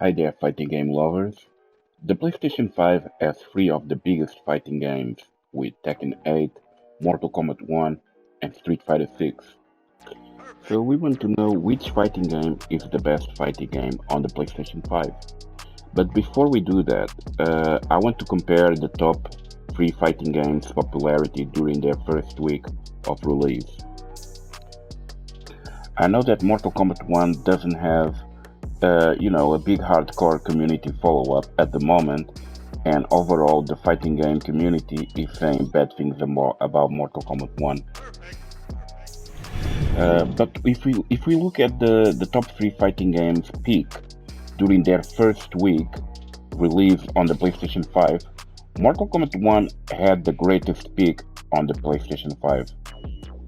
Hi there, fighting game lovers. The PlayStation 5 has three of the biggest fighting games, with Tekken 8, Mortal Kombat 1, and Street Fighter 6. So we want to know which fighting game is the best fighting game on the PlayStation 5. But before we do that, I want to compare the top three fighting games' popularity during their first week of release. I know that Mortal Kombat 1 doesn't have a big hardcore community follow-up at the moment, and overall the fighting game community is saying bad things about Mortal Kombat 1. But if we look at the top three fighting games peak during their first week release on the PlayStation 5, Mortal Kombat 1 had the greatest peak on the PlayStation 5.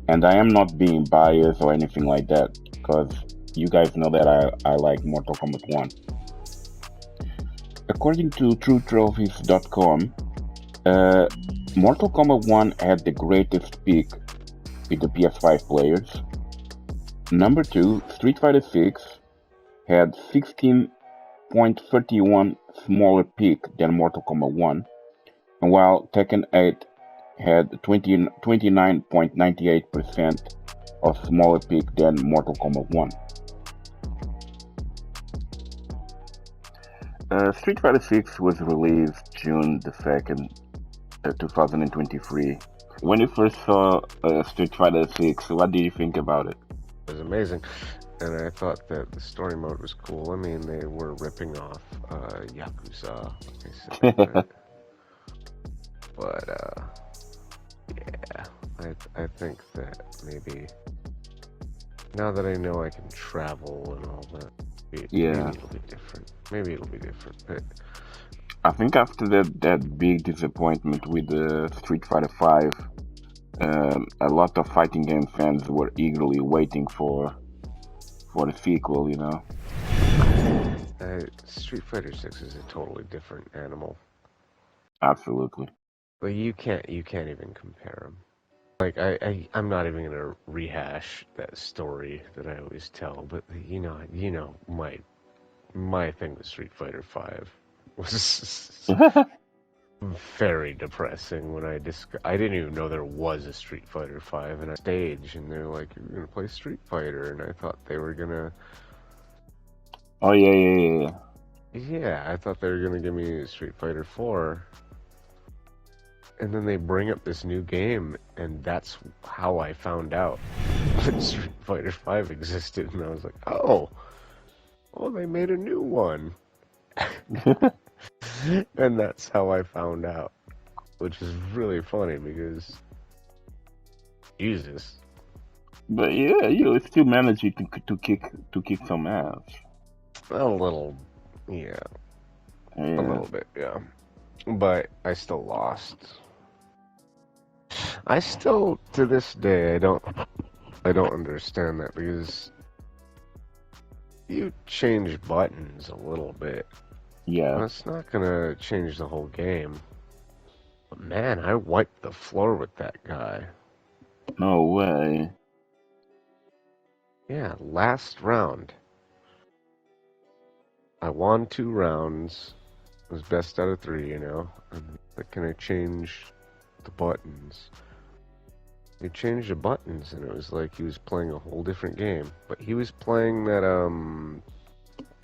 And I am not being biased or anything like that, because you guys know that I like Mortal Kombat 1. According to TrueTrophies.com, Mortal Kombat 1 had the greatest peak with the PS5 players. Number 2, Street Fighter 6 had 16.31 smaller peak than Mortal Kombat 1, while Tekken 8 had 29.98% of smaller peak than Mortal Kombat 1. Street Fighter 6 was released June the 2nd, 2023. When you first saw Street Fighter 6, what did you think about it? It was amazing, and I thought that the story mode was cool. I mean, they were ripping off Yakuza, like I said, but yeah, I think that maybe now that I know I can travel and all that, maybe it'll be different. Maybe it'll be different, but I think after that big disappointment with the Street Fighter 5, a lot of fighting game fans were eagerly waiting for the sequel, you know. Street Fighter 6 is a totally different animal. Absolutely. But you can't even compare them. Like I'm not even gonna rehash that story that I always tell, but you know my thing with Street Fighter 5 was very depressing when I didn't even know there was a Street Fighter 5 and I stage and they're like, you're gonna play Street Fighter, and I thought they were gonna Oh yeah. Yeah, I thought they were gonna give me Street Fighter 4. And then they bring up this new game, and that's how I found out that Street Fighter 5 existed, and I was like, oh, they made a new one. And that's how I found out, which is really funny because, Jesus. But yeah, you still managed to kick some ass. A little, yeah. A little bit, yeah. But I still lost. I still, to this day, I don't understand that, because you change buttons a little bit. Yeah. That's not gonna change the whole game. But man, I wiped the floor with that guy. No way. Yeah, last round. I won 2 rounds. It was best out of 3, you know. But can I change the buttons? He changed the buttons, and it was like he was playing a whole different game. But he was playing that,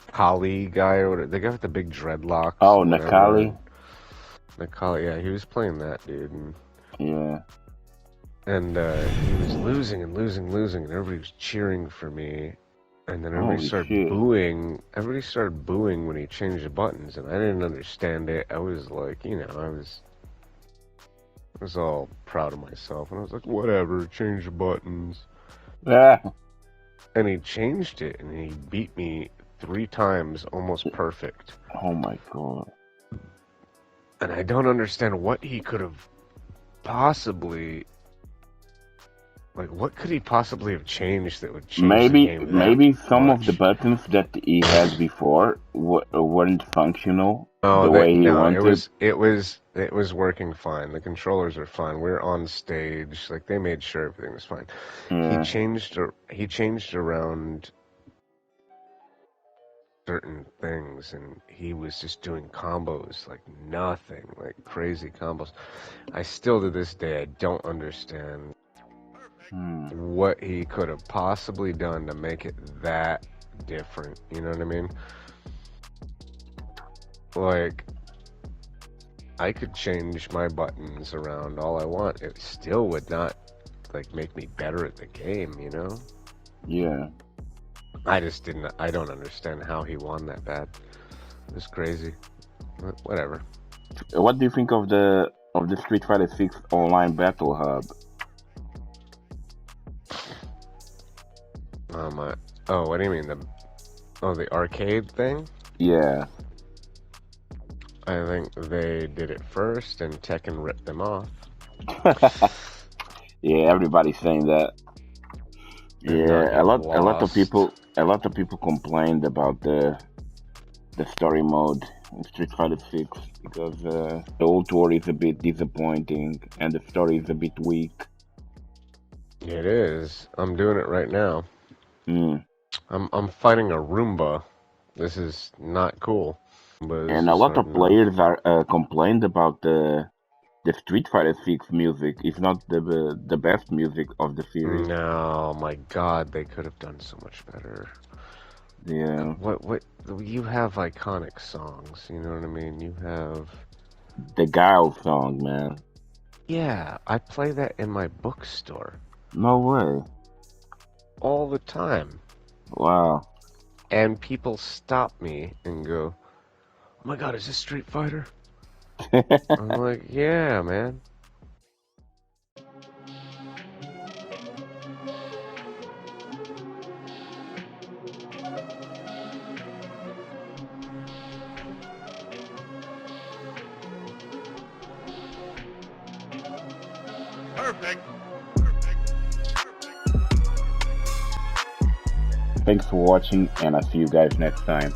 Kali guy, or whatever, the guy with the big dreadlocks. Oh, Nakali? Nakali, yeah, he was playing that dude. And, yeah. And he was losing, and everybody was cheering for me. And then everybody started booing. Everybody started booing when he changed the buttons, and I didn't understand it. I was like, I was all proud of myself, and I was like, whatever, change the buttons. Yeah. And he changed it, and he beat me 3 times, almost perfect. Oh my god. And I don't understand what he could have possibly... Like, what could he possibly have changed that would change the game maybe some of the buttons that he had before weren't functional the way he wanted. It was working fine. The controllers are fine. We're on stage. Like, they made sure everything was fine. Yeah. He changed around certain things, and he was just doing combos like nothing, like crazy combos. I still to this day I don't understand what he could have possibly done to make it that different. You know what I mean? Like, I could change my buttons around all I want. It still would not like make me better at the game, you know? Yeah. I don't understand how he won that bad. It was crazy. But whatever. What do you think of the Street Fighter 6 online battle hub? What do you mean? The arcade thing? Yeah. I think they did it first, and Tekken ripped them off. Yeah, everybody's saying that. Yeah, a lot of people complained about the story mode in Street Fighter 6 because the old tour is a bit disappointing and the story is a bit weak. It is. I'm doing it right now. Mm. I'm fighting a Roomba. This is not cool. And a lot of players are complained about the Street Fighter 6 music. It's not the best music of the series. No, my God, they could have done so much better. Yeah. What? You have iconic songs. You know what I mean? You have the Guile song, man. Yeah, I play that in my bookstore. No way. All the time. Wow. And people stop me and go, "Oh my God, is this Street Fighter?" I'm like, "Yeah, man." Perfect. Thanks for watching, and I'll see you guys next time.